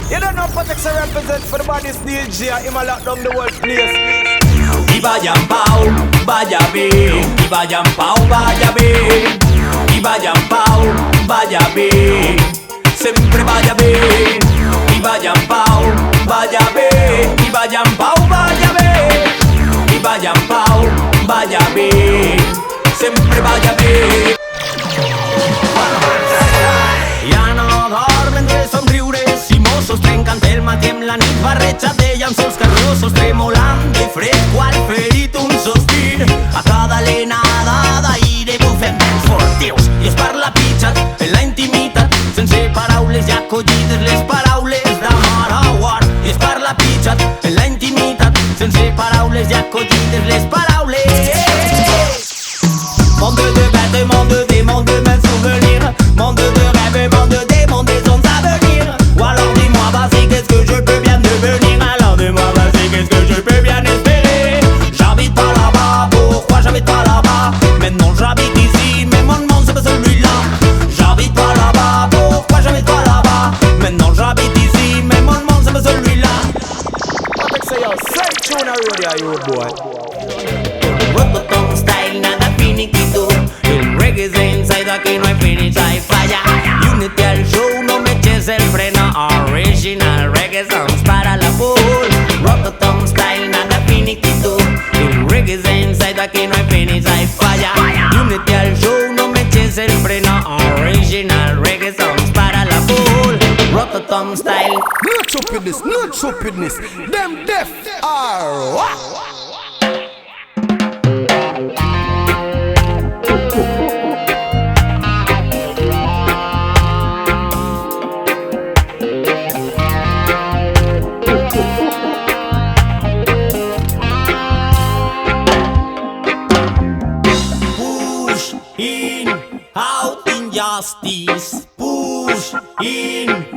You don't know Protection represent for the body's DJ. Him a lock down the world place. Y vayan pau, vaya bien. Y vayan pau, vaya bien. Y vayan pau, vaya bien. Siempre vaya bien. Y vayan pau, vaya bien. Y vayan pau, vaya bien. Y vayan pau, vaya bien. Siempre vaya bien. Ja no dorm entre somriures i mossos trencant el matí amb la nit barrejat de llençols carrossos tremolant de fred qual ferit un sospir a cada alenada d'aire bufem vents fortius i es parla pitjat en la intimitat sense paraules i acollides les paraules d'amor a war i es parla pitjat en la intimitat sense paraules i acollides les paraules. Monde de bêtes, monde des mondes, mes souvenirs. Monde de rêves, monde des mondes, des ondes à venir. Ou alors dis-moi, vas-y, qu'est-ce que je peux bien devenir? Alors dis-moi, vas-y, qu'est-ce que je peux bien espérer? J'habite pas là-bas, pourquoi j'habite pas là-bas? Maintenant j'habite ici, mais mon monde c'est pas celui-là. J'habite pas là-bas, pourquoi j'habite pas là-bas? Maintenant j'habite ici, mais mon monde c'est pas celui-là. Say tune a radio, you boy. Rototom style, nada finiquito. El reggae se inside, aquí no hay finish, hay falla. Unity al show, no me eches el freno. Original reggae songs para la full. Rototom style, nada finiquito. El reggae se inside, aquí no hay finish, hay falla. Unity al show, no me eches el freno. Original reggae songs para la full. Rototom style. No stupidness, no stupidness. Them deaf are what? Push in, out injustice. Push in,